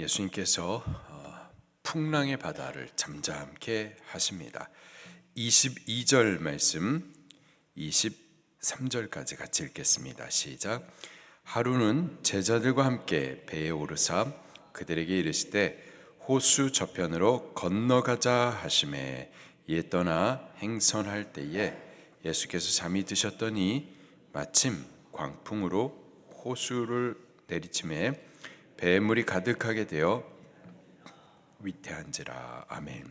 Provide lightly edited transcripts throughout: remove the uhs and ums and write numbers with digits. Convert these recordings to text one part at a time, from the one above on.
예수님께서 풍랑의 바다를 잠잠케 하십니다. 22절 말씀 23절까지 같이 읽겠습니다. 시작. 하루는 제자들과 함께 배에 오르사 그들에게 이르시되 호수 저편으로 건너가자 하시매 이에 떠나 행선할 때에 예수께서 잠이 드셨더니 마침 광풍으로 호수를 내리치매 배에 물이 가득하게 되어 위태한지라. 아멘.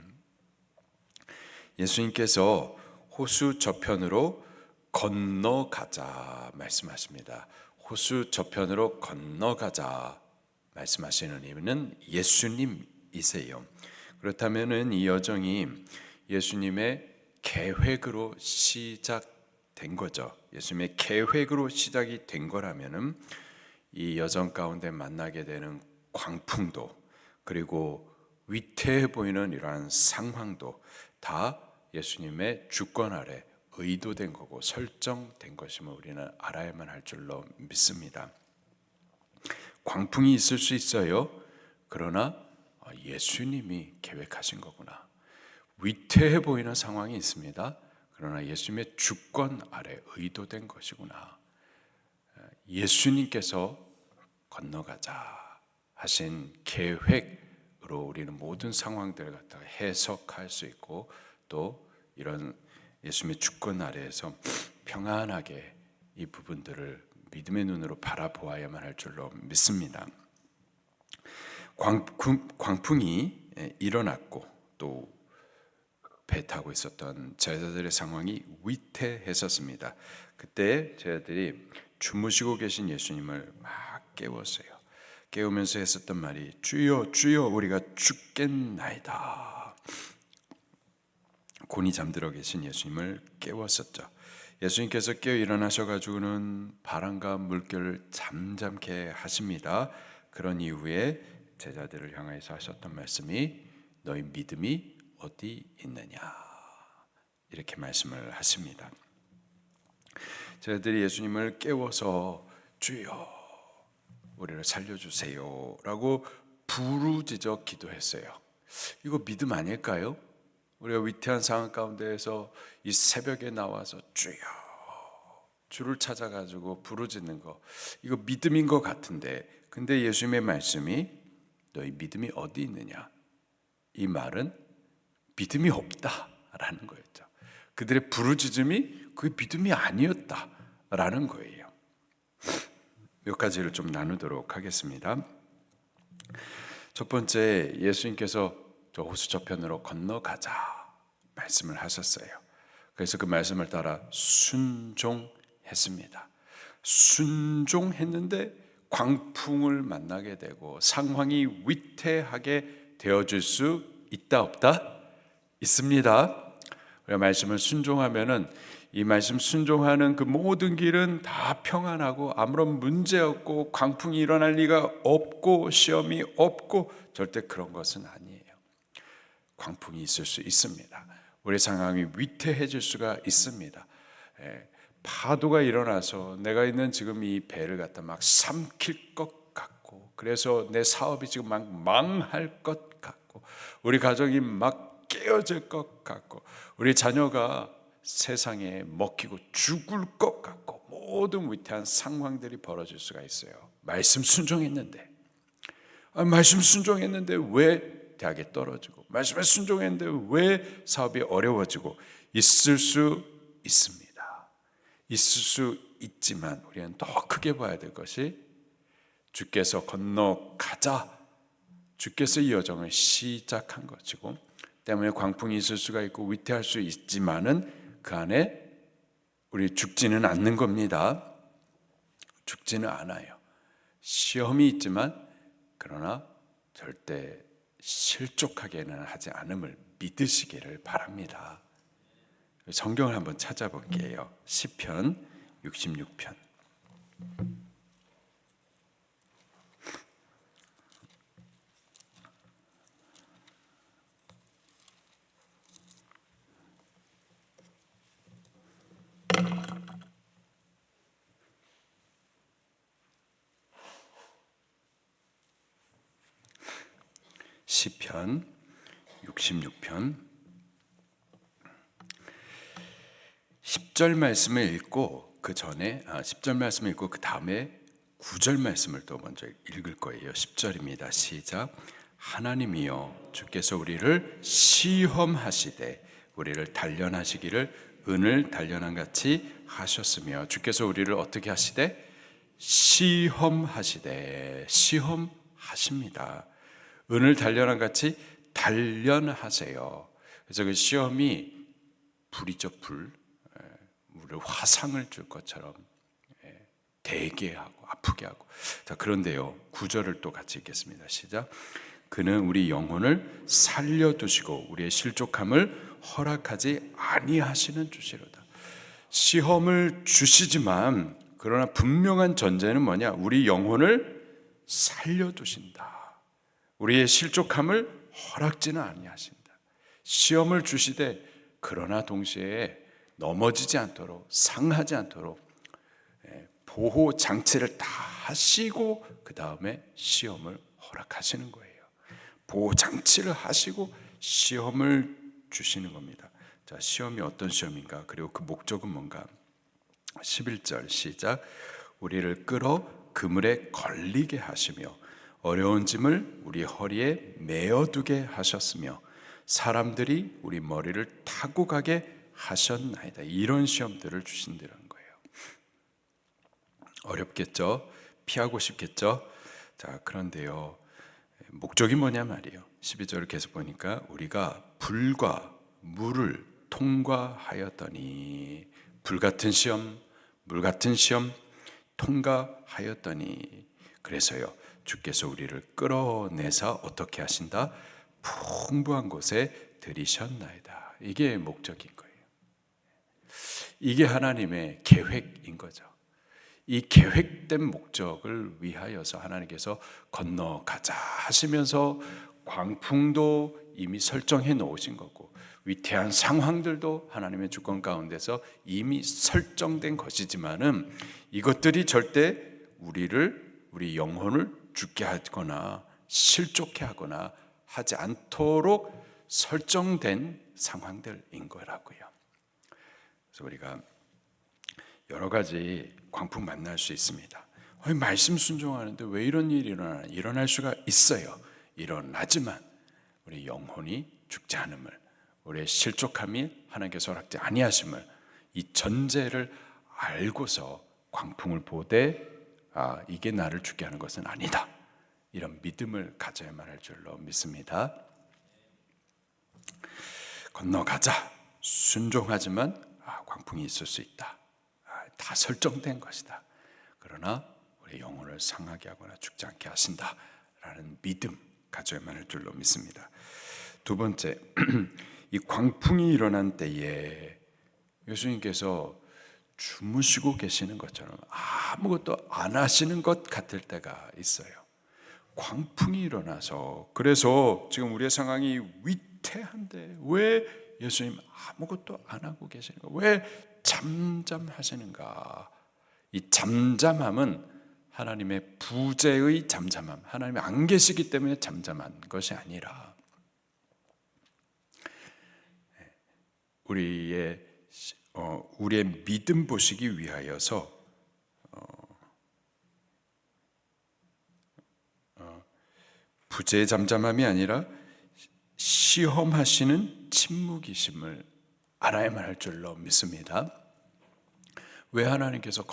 예수님께서 호수 저편으로 건너가자 말씀하십니다. 호수 저편으로 건너가자 말씀하시는 이유는 예수님이세요. 그렇다면 이 여정이 예수님의 계획으로 시작된 거죠. 예수님의 계획으로 시작이 된 거라면은 이 여정 가운데 만나게 되는 광풍도 그리고 위태해 보이는 이러한 상황도 다 예수님의 주권 아래 의도된 거고 설정된 것임을 우리는 알아야만 할 줄로 믿습니다. 광풍이 있을 수 있어요. 그러나 예수님이 계획하신 거구나. 위태해 보이는 상황이 있습니다. 그러나 예수님의 주권 아래 의도된 것이구나. 예수님께서 건너가자 하신 계획으로 우리는 모든 상황들을 갖다가 해석할 수 있고 또 이런 예수님의 주권 아래에서 평안하게 이 부분들을 믿음의 눈으로 바라보아야만 할 줄로 믿습니다. 광풍이 일어났고 또 배 타고 있었던 제자들의 상황이 위태했었습니다. 그때 제자들이 주무시고 계신 예수님을 막 깨웠어요. 깨우면서 했었던 말이 주여 주여 우리가 죽겠나이다. 곤히 잠들어 계신 예수님을 깨웠었죠. 예수님께서 깨어 일어나셔가지고는 바람과 물결을 잠잠케 하십니다. 그런 이후에 제자들을 향해서 하셨던 말씀이 너희 믿음이 어디 있느냐 이렇게 말씀을 하십니다. 제자들이 예수님을 깨워서 주여 우리를 살려주세요 라고 부르짖어 기도했어요. 이거 믿음 아닐까요? 우리가 위태한 상황 가운데에서 이 새벽에 나와서 주여 주를 찾아가지고 부르짖는 거 이거 믿음인 것 같은데 근데 예수님의 말씀이 너희 믿음이 어디 있느냐 이 말은 믿음이 없다라는 거였죠. 그들의 부르짖음이 그 믿음이 아니었다라는 거예요. 몇 가지를 좀 나누도록 하겠습니다. 첫 번째, 예수님께서 저 호수 저편으로 건너가자 말씀을 하셨어요. 그래서 그 말씀을 따라 순종했습니다. 순종했는데 광풍을 만나게 되고 상황이 위태하게 되어질 수 있다 없다? 있습니다. 우리가 말씀을 순종하면은 이 말씀 순종하는 그 모든 길은 다 평안하고 아무런 문제 없고 광풍이 일어날 리가 없고 시험이 없고 절대 그런 것은 아니에요. 광풍이 있을 수 있습니다. 우리 상황이 위태해질 수가 있습니다. 파도가 일어나서 내가 있는 지금 이 배를 갖다 막 삼킬 것 같고 그래서 내 사업이 지금 막 망할 것 같고 우리 가정이 막 깨어질 것 같고 우리 자녀가 세상에 먹히고 죽을 것 같고 모든 위태한 상황들이 벌어질 수가 있어요. 말씀 순종했는데 왜 대학에 떨어지고 말씀에 순종했는데 왜 사업이 어려워지고 있을 수 있습니다. 있을 수 있지만 우리는 더 크게 봐야 될 것이 주께서 건너가자 주께서 이 여정을 시작한 것이고 때문에 광풍이 있을 수가 있고 위태할 수 있지만은 그 안에 우리 죽지는 않는 겁니다. 죽지는 않아요. 시험이 있지만 그러나 절대 실족하게는 하지 않음을 믿으시기를 바랍니다. 성경을 한번 찾아볼게요. 시편 66편. 시편 66편 10절 말씀을 읽고 그 전에 10절 말씀을 읽고 그 다음에 9절 말씀을 또 먼저 읽을 거예요. 10절입니다. 시작. 하나님이여 주께서 우리를 시험하시되 우리를 단련하시기를 은을 단련한 같이 하셨으며, 주께서 우리를 어떻게 하시되? 시험하시되, 시험하십니다. 은을 단련한 같이 단련하세요. 그래서 그 시험이 불이죠. 불. 우리를 화상을 줄 것처럼 대게 하고 아프게 하고. 자, 그런데요 9절을 또 같이 읽겠습니다. 시작. 그는 우리 영혼을 살려두시고 우리의 실족함을 허락하지 아니하시는 주시로다. 시험을 주시지만 그러나 분명한 전제는 뭐냐? 우리 영혼을 살려두신다. 우리의 실족함을 허락지는 아니하신다. 시험을 주시되 그러나 동시에 넘어지지 않도록, 상하지 않도록 보호 장치를 다 하시고 그 다음에 시험을 허락하시는 거예요. 보호 장치를 하시고 시험을 주시는 겁니다. 자, 시험이 어떤 시험인가? 그리고 그 목적은 뭔가? 11절 시작. 우리를 끌어 그물에 걸리게 하시며 어려운 짐을 우리 허리에 메어두게 하셨으며 사람들이 우리 머리를 타고 가게 하셨나이다. 이런 시험들을 주신다는 거예요. 어렵겠죠? 피하고 싶겠죠? 자, 그런데요 목적이 뭐냐 말이에요. 12절을 계속 보니까 우리가 불과 물을 통과하였더니, 불같은 시험, 물같은 시험 통과하였더니, 그래서요 주께서 우리를 끌어내사 어떻게 하신다? 풍부한 곳에 들이셨나이다. 이게 목적인 거예요. 이게 하나님의 계획인 거죠. 이 계획된 목적을 위하여서 하나님께서 건너가자 하시면서 광풍도 이미 설정해 놓으신 거고 위태한 상황들도 하나님의 주권 가운데서 이미 설정된 것이지만은 이것들이 절대 우리 영혼을 죽게 하거나 실족해 하거나 하지 않도록 설정된 상황들인 거라고요. 그래서 우리가 여러 가지 광풍 만날 수 있습니다. 말씀 순종하는데 왜 이런 일이 일어날 수가 있어요. 일어나지만 우리 영혼이 죽지 않음을, 우리의 실족함이 하나님께서 허락지 아니하심을, 이 전제를 알고서 광풍을 보되 이게 나를 죽게 하는 것은 아니다, 이런 믿음을 가져야만 할 줄로 믿습니다. 건너가자. 순종하지만 광풍이 있을 수 있다. 다 설정된 것이다. 그러나 우리 영혼을 상하게 하거나 죽지 않게 하신다라는 믿음 가져야만 할 줄로 믿습니다. 두 번째, 이 광풍이 일어난 때에 예수님께서 주무시고 계시는 것처럼 아무것도 안 하시는 것 같을 때가 있어요. 광풍이 일어나서, 그래서 지금 우리의 상황이 위태한데 왜 예수님 아무것도 안 하고 계시는가? 왜 잠잠하시는가? 이 잠잠함은 하나님의 부재의 잠잠함, 하나님이 안 계시기 때문에 잠잠한 것이 아니라 우리의 믿음 보시기 위하여서 부재의 잠잠함이 아니라 시험하시는 침묵이심을 알아야만 할 줄로 믿습니다. 왜 하나님께서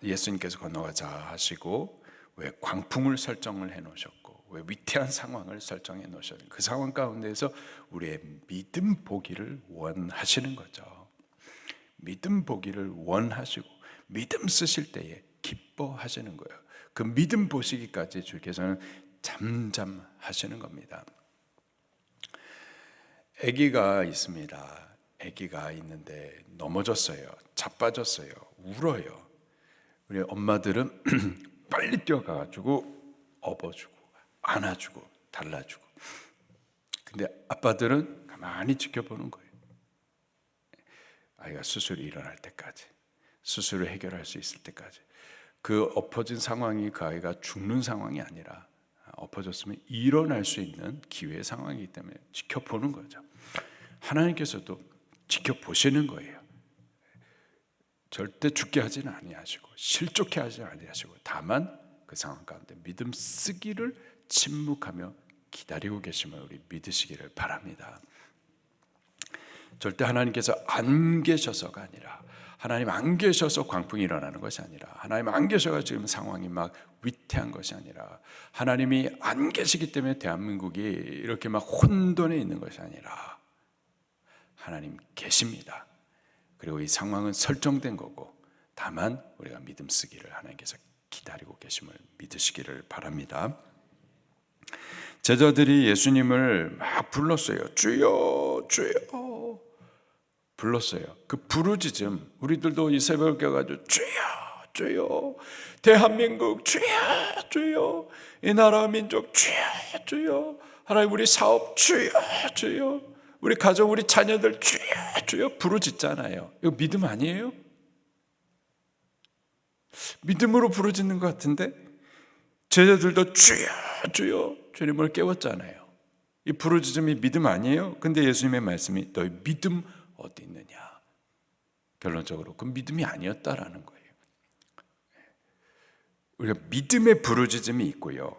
예수님께서 건너가자 하시고 왜 광풍을 설정을 해 놓으셨고 왜 위태한 상황을 설정해 놓으셨는지, 그 상황 가운데서 우리의 믿음 보기를 원하시는 거죠. 믿음 보기를 원하시고 믿음 쓰실 때에 기뻐하시는 거예요. 그 믿음 보시기까지 주께서는 잠잠하시는 겁니다. 아기가 있습니다. 아기가 있는데 넘어졌어요. 자빠졌어요. 울어요. 우리 엄마들은 빨리 뛰어가가지고 업어주고 안아주고 달라주고, 근데 아빠들은 가만히 지켜보는 거예요. 아이가 수술이 일어날 때까지, 수술을 해결할 수 있을 때까지. 그 엎어진 상황이 그 아이가 죽는 상황이 아니라 엎어졌으면 일어날 수 있는 기회의 상황이기 때문에 지켜보는 거죠. 하나님께서도 지켜보시는 거예요. 절대 죽게 하지는 아니하시고 실족해 하지 아니하시고 다만 그 상황 가운데 믿음 쓰기를 침묵하며 기다리고 계심을 우리 믿으시기를 바랍니다. 절대 하나님께서 안 계셔서가 아니라, 하나님 안 계셔서 광풍이 일어나는 것이 아니라, 하나님 안 계셔서 지금 상황이 막 위태한 것이 아니라, 하나님이 안 계시기 때문에 대한민국이 이렇게 막 혼돈에 있는 것이 아니라 하나님 계십니다. 그리고 이 상황은 설정된 거고 다만 우리가 믿음 쓰기를 하나님께서 기다리고 계심을 믿으시기를 바랍니다. 제자들이 예수님을 막 불렀어요. 주여 주여 불렀어요. 그 부르짖음, 우리들도 이 새벽에 가지고 주여 주여, 대한민국 주여 주여, 이 나라 민족 주여 주여, 하나님 우리 사업 주여 주여, 우리 가족 우리 자녀들 주여 주여 부르짖잖아요. 이거 믿음 아니에요? 믿음으로 부르짖는 것 같은데 제자들도 주여 주여 주님을 깨웠잖아요. 이 부르짖음이 믿음 아니에요? 근데 예수님의 말씀이 너희 믿음 어디 있느냐? 결론적으로 그 믿음이 아니었다라는 거예요. 우리가 믿음의 부르짖음이 있고요,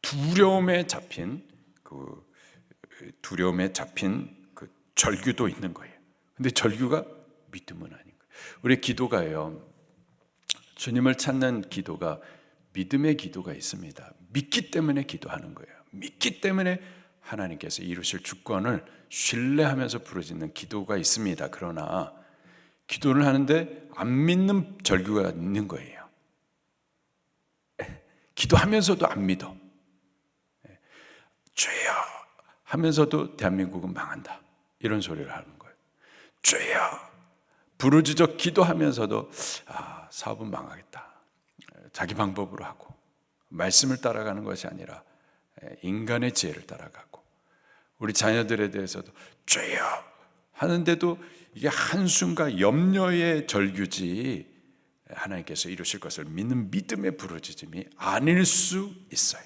두려움에 잡힌 그 절규도 있는 거예요. 근데 절규가 믿음은 아닌 거예요. 우리 기도가요, 주님을 찾는 기도가 믿음의 기도가 있습니다. 믿기 때문에 기도하는 거예요. 믿기 때문에 하나님께서 이루실 주권을 신뢰하면서 부르짖는 기도가 있습니다. 그러나 기도를 하는데 안 믿는 절규가 있는 거예요. 기도하면서도 안 믿어. 주여 하면서도 대한민국은 망한다, 이런 소리를 하는 거예요. 주여 부르짖어 기도하면서도 사업은 망하겠다, 자기 방법으로 하고 말씀을 따라가는 것이 아니라 인간의 지혜를 따라가고, 우리 자녀들에 대해서도 주여 하는데도 이게 한숨과 염려의 절규지 하나님께서 이루실 것을 믿는 믿음의 부르짖음이 아닐 수 있어요.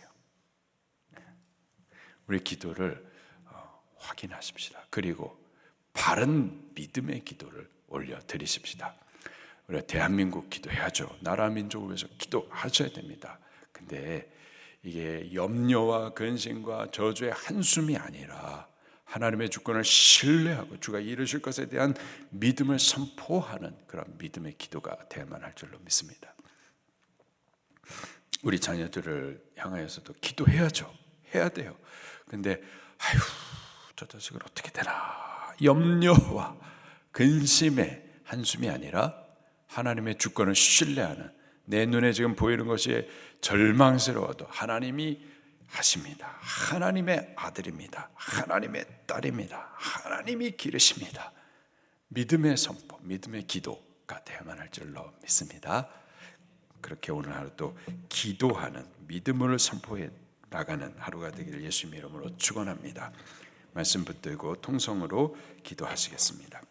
우리 기도를 확인하십시다. 그리고 바른 믿음의 기도를 올려드리십시다. 우리가 대한민국 기도해야죠. 나라 민족을 위해서 기도하셔야 됩니다. 근데 이게 염려와 근심과 저주의 한숨이 아니라 하나님의 주권을 신뢰하고 주가 이루실 것에 대한 믿음을 선포하는 그런 믿음의 기도가 되어야만 할 줄로 믿습니다. 우리 자녀들을 향하여서도 기도해야죠. 해야 돼요. 근데 저 자식을 어떻게 되나, 염려와 근심의 한숨이 아니라 하나님의 주권을 신뢰하는, 내 눈에 지금 보이는 것이 절망스러워도 하나님이 하십니다. 하나님의 아들입니다. 하나님의 딸입니다. 하나님이 기르십니다. 믿음의 선포, 믿음의 기도가 되어야만 할 줄로 믿습니다. 그렇게 오늘 하루도 기도하는, 믿음을 선포해 나가는 하루가 되기를 예수님의 이름으로 축원합니다. 말씀 붙들고 통성으로 기도하시겠습니다.